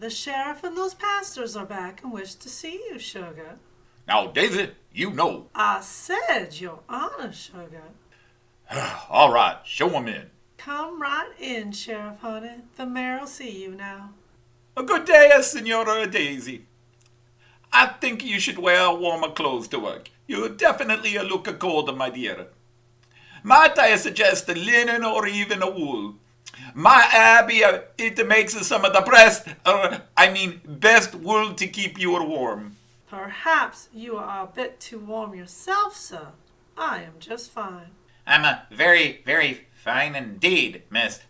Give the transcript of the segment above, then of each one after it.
the sheriff and those pastors are back and wish to see you, sugar. Now, Daisy, you know. I said, Your Honor, sugar. All right, show 'em in. Come right in, Sheriff honey. The mayor'll see you now. A good day, Senora Daisy. I think you should wear warmer clothes to work. You definitely look cold, my dear. Might I suggest a linen or even a wool? My Abby, it makes some of the best wool to keep you warm. Perhaps you are a bit too warm yourself, sir. I am just fine. I'm very, very fine indeed, Miss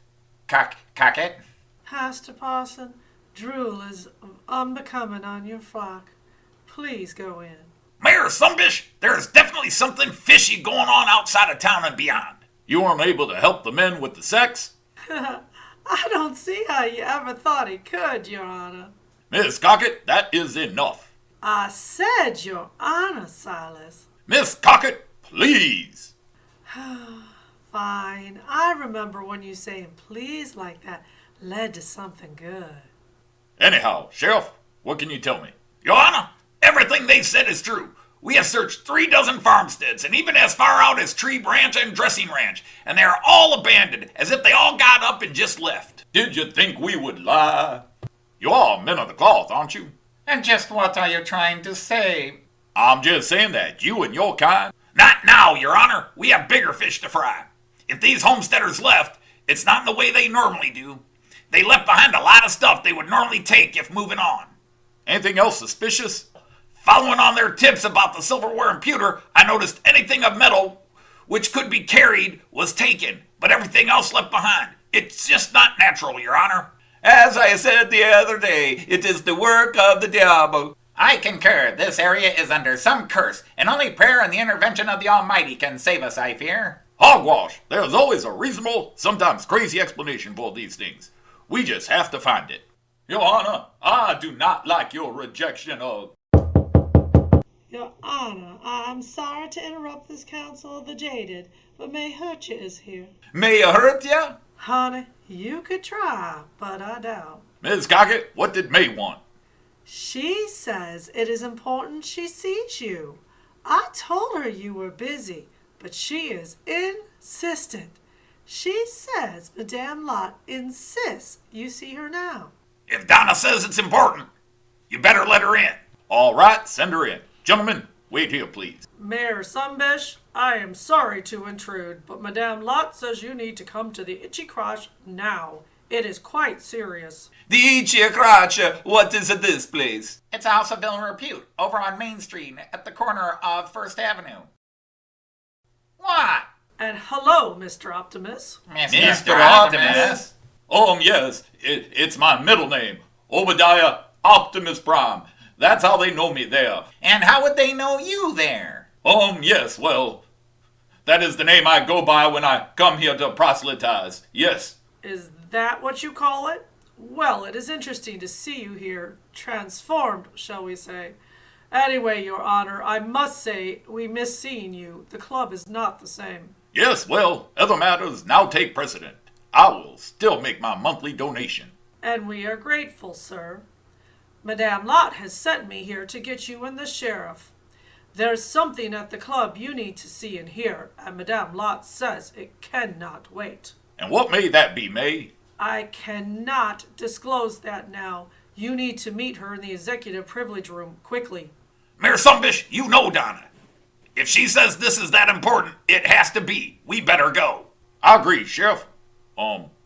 Cockett. Pastor Parson, drool is unbecoming on your frock. Please go in. Mayor Sunbish, there's definitely something fishy going on outside of town and beyond. You weren't able to help the men with the sex? I don't see how you ever thought he could, Your Honor. Miss Cockett, that is enough. I said, Your Honor, Silas. Miss Cockett, please. Fine. I remember when you saying please like that led to something good. Anyhow, Sheriff, what can you tell me? Your Honor, everything they said is true. We have searched 36 farmsteads and even as far out as Tree Ranch and Dressing Ranch, and they are all abandoned, as if they all got up and just left. Did you think we would lie? You are men of the cloth, aren't you? And just what are you trying to say? I'm just saying that you and your kind... Not now, Your Honor. We have bigger fish to fry. If these homesteaders left, it's not in the way they normally do. They left behind a lot of stuff they would normally take if moving on. Anything else suspicious? Following on their tips about the silverware and pewter, I noticed anything of metal which could be carried was taken, but everything else left behind. It's just not natural, Your Honor. As I said the other day, it is the work of the devil. I concur. This area is under some curse, and only prayer and the intervention of the Almighty can save us, I fear. Hogwash! There's always a reasonable, sometimes crazy explanation for these things. We just have to find it. Your Honor, I do not like your rejection of... Your Honor, I'm sorry to interrupt this council of the jaded, but May hurt you is here. May I hurt ya? Honey, you could try, but I doubt. Ms. Cockett, what did May want? She says it is important she sees you. I told her you were busy, but she is insistent. She says Madame Lot insists you see her now. If Donna says it's important, you better let her in. All right, send her in. Gentlemen, wait here, please. Mayor Sunbish, I am sorry to intrude, but Madame Lot says you need to come to the Itchy Crotch now. It is quite serious. The Itchy Crotch, what is this place? It's a house of ill repute, over on Main Street, at the corner of First Avenue. What? And hello, Mr. Optimus. Mr. Optimus? Yes, it's my middle name, Obadiah Optimus Prime. That's how they know me there. And how would they know you there? Yes, well, that is the name I go by when I come here to proselytize, yes. Is that what you call it? Well, it is interesting to see you here, transformed, shall we say. Anyway, Your Honor, I must say we miss seeing you. The club is not the same. Yes, well, other matters now take precedent. I will still make my monthly donation. And we are grateful, sir. Madame Lot has sent me here to get you and the sheriff. There's something at the club you need to see and hear, and Madame Lot says it cannot wait. And what may that be, May? I cannot disclose that now. You need to meet her in the executive privilege room quickly. Mayor Sunbish, you know Donna. If she says this is that important, it has to be. We better go. I agree, Sheriff.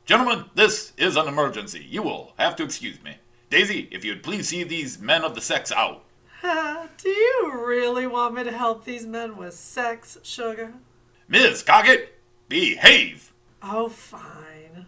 Gentlemen, this is an emergency. You will have to excuse me. Daisy, if you'd please see these men of the sex out. Do you really want me to help these men with sex, sugar? Ms. Cockett, behave. Oh, fine.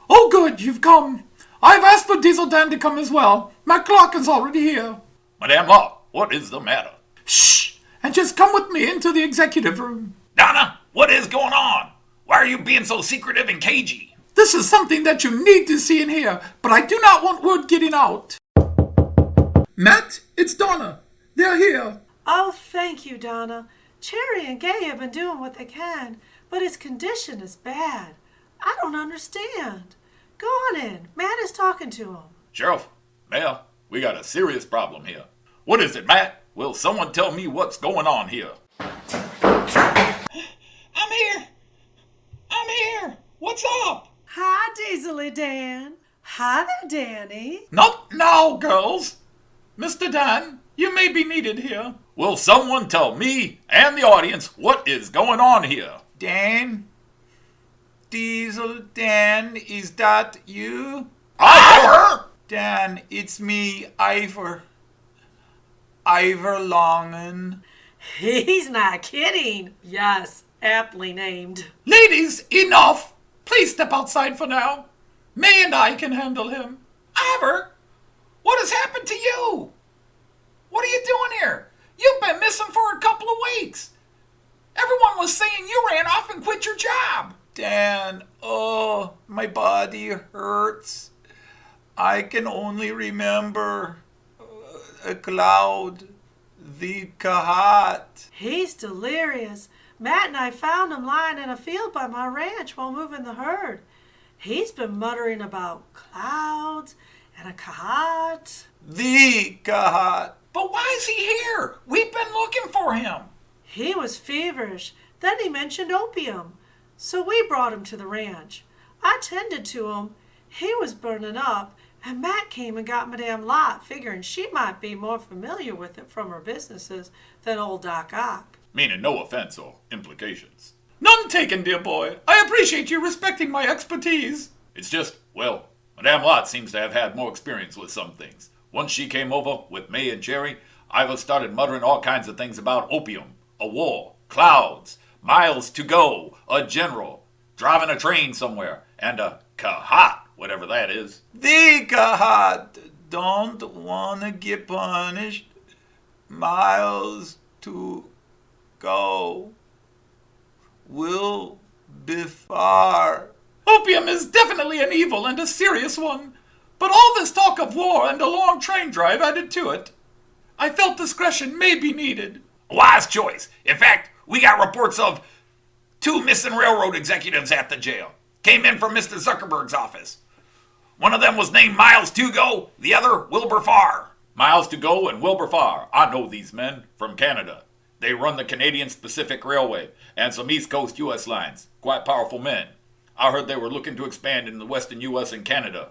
Oh, good, you've come. I've asked for Diesel Dan to come as well. My Clarke is already here. Madame Lot, what is the matter? Shh! And just come with me into the executive room. Donna, what is going on? Why are you being so secretive and cagey? This is something that you need to see and hear, but I do not want word getting out. Matt, it's Donna. They're here. Oh, thank you, Donna. Cherry and Gay have been doing what they can, but his condition is bad. I don't understand. Go on in. Matt is talking to him. Sheriff, Mayor, we got a serious problem here. What is it, Matt? Will someone tell me what's going on here? I'm here. What's up? Hi, Diesely Dan. Hi there, Danny. Not now, girls. Mr. Dan, you may be needed here. Will someone tell me and the audience what is going on here? Dan? Diesel Dan, is that you? Ivor! Dan, it's me, Ivor. Ivor Longen. He's not kidding. Yes, aptly named. Ladies, enough. Please step outside for now. May and I can handle him. Ivor, what has happened to you? What are you doing here? You've been missing for a couple of weeks. Everyone was saying you ran off and quit your job. Dan, oh, my body hurts. I can only remember a cloud, the kahat. He's delirious. Matt and I found him lying in a field by my ranch while moving the herd. He's been muttering about clouds and a kahat. The kahat. But why is he here? We've been looking for him. He was feverish. Then he mentioned opium. So we brought him to the ranch. I tended to him. He was burning up, and Matt came and got Madame Lot, figuring she might be more familiar with it from her businesses than old Doc Ock. Meaning no offense or implications. None taken, dear boy. I appreciate you respecting my expertise. It's just, well, Madame Lot seems to have had more experience with some things. Once she came over with May and Jerry, Ivor started muttering all kinds of things about opium, a war, clouds, miles to go, a general, driving a train somewhere, and a kahat, whatever that is. The kahat. Don't wanna get punished. Miles to go. Will be far. Opium is definitely an evil and a serious one. But all this talk of war and a long train drive added to it. I felt discretion may be needed. A wise choice. In fact, we got reports of 2 missing railroad executives at the jail. Came in from Mr. Zuckerberg's office. One of them was named Miles Togo, the other Wilbur Farr. Miles Togo and Wilbur Farr. I know these men from Canada. They run the Canadian Pacific Railway and some East Coast U.S. lines. Quite powerful men. I heard they were looking to expand in the western U.S. and Canada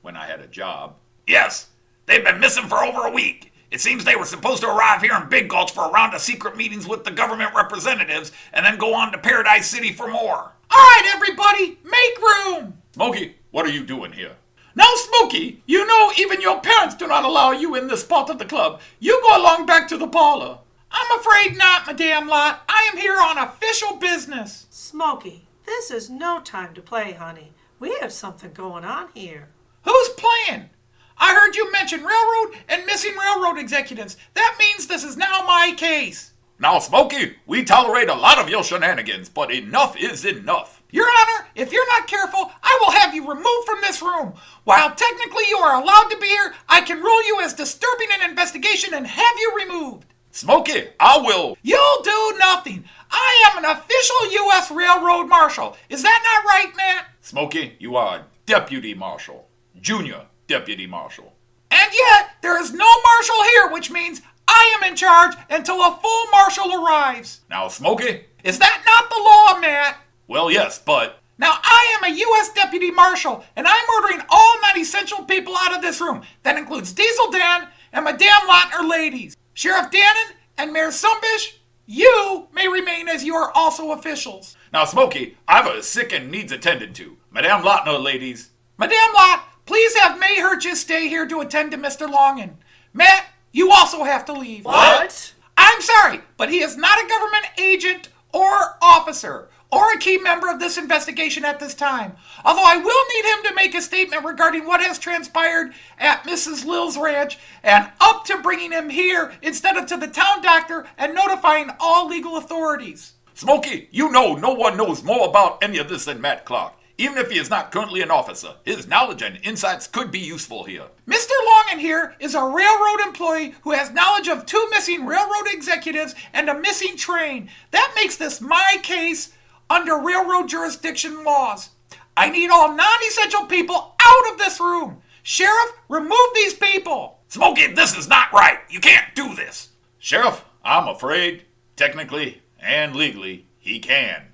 when I had a job. Yes, they've been missing for over a week. It seems they were supposed to arrive here in Big Gulch for a round of secret meetings with the government representatives and then go on to Paradise City for more. All right, everybody, make room. Smokey, what are you doing here? Now, Smokey, you know even your parents do not allow you in this part of the club. You go along back to the parlor. I'm afraid not, Madame Lot. I am here on official business. Smokey, this is no time to play, honey. We have something going on here. Who's playing? I heard you mention railroad and missing railroad executives. That means this is now my case. Now, Smokey, we tolerate a lot of your shenanigans, but enough is enough. Your Honor, if you're not careful, I will have you removed from this room. While technically you are allowed to be here, I can rule you as disturbing an investigation and have you removed. Smokey, I will. You'll do nothing. I am an official U.S. Railroad Marshal. Is that not right, Matt? Smokey, you are a deputy marshal. Junior deputy marshal. And yet, there is no marshal here, which means I am in charge until a full marshal arrives. Now, Smokey? Is that not the law, Matt? Well, yes, but... Now, I am a U.S. Deputy Marshal, and I'm ordering all non-essential people out of this room. That includes Diesel Dan and Madame Lot and her ladies. Sheriff Dannon and Mayor Sumbish, you may remain as you are also officials. Now, Smokey, Ivor is sick and needs attended to. Madame Lot and her ladies. Madame Lot, please have May Hurches stay here to attend to Mr. Longen. Matt, you also have to leave. What? I'm sorry, but he is not a government agent or officer or a key member of this investigation at this time. Although I will need him to make a statement regarding what has transpired at Mrs. Lil's ranch and up to bringing him here instead of to the town doctor and notifying all legal authorities. Smokey, you know no one knows more about any of this than Matt Clarke. Even if he is not currently an officer, his knowledge and insights could be useful here. Mr. Longen here is a railroad employee who has knowledge of 2 missing railroad executives and a missing train. That makes this my case under railroad jurisdiction laws. I need all non-essential people out of this room. Sheriff, remove these people. Smokey, this is not right. You can't do this. Sheriff, I'm afraid, technically and legally, he can.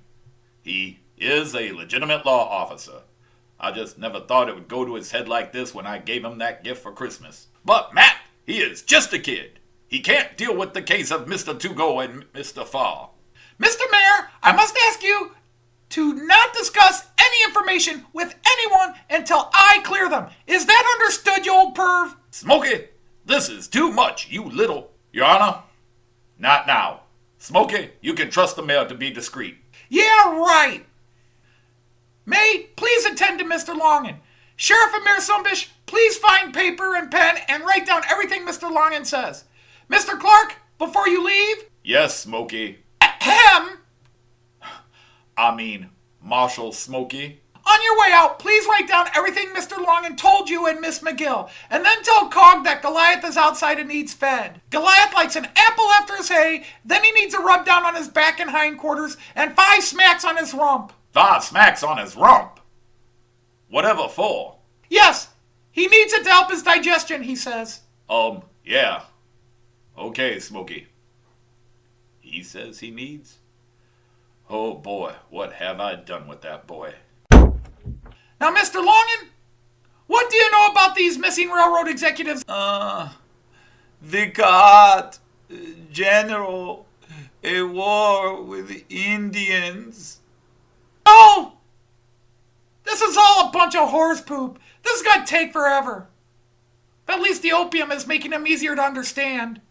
He is a legitimate law officer. I just never thought it would go to his head like this when I gave him that gift for Christmas. But, Matt, he is just a kid. He can't deal with the case of Mr. Tugo and Mr. Farr. Mr. Mayor, I must ask you to not discuss any information with anyone until I clear them. Is that understood, you old perv? Smokey, this is too much, you little... Your Honor, not now. Smokey, you can trust the mayor to be discreet. Yeah, right. May, please attend to Mr. Longan. Sheriff Amir Sumbish, please find paper and pen and write down everything Mr. Longan says. Mr. Clarke, before you leave... Yes, Smokey. Ahem! I mean, Marshal Smokey. On your way out, please write down everything Mr. Longan told you and Miss McGill, and then tell Cog that Goliath is outside and needs fed. Goliath likes an apple after his hay, then he needs a rub down on his back and hindquarters, and 5 smacks on his rump. 5 smacks on his rump? Whatever for? Yes, he needs it to help his digestion, he says. Yeah. Okay, Smokey. He says he needs? Oh boy, what have I done with that boy? Now, Mr. Longan, what do you know about these missing railroad executives? They got, General, a war with the Indians. Oh! This is all a bunch of horse poop. This is gonna take forever. But at least the opium is making them easier to understand.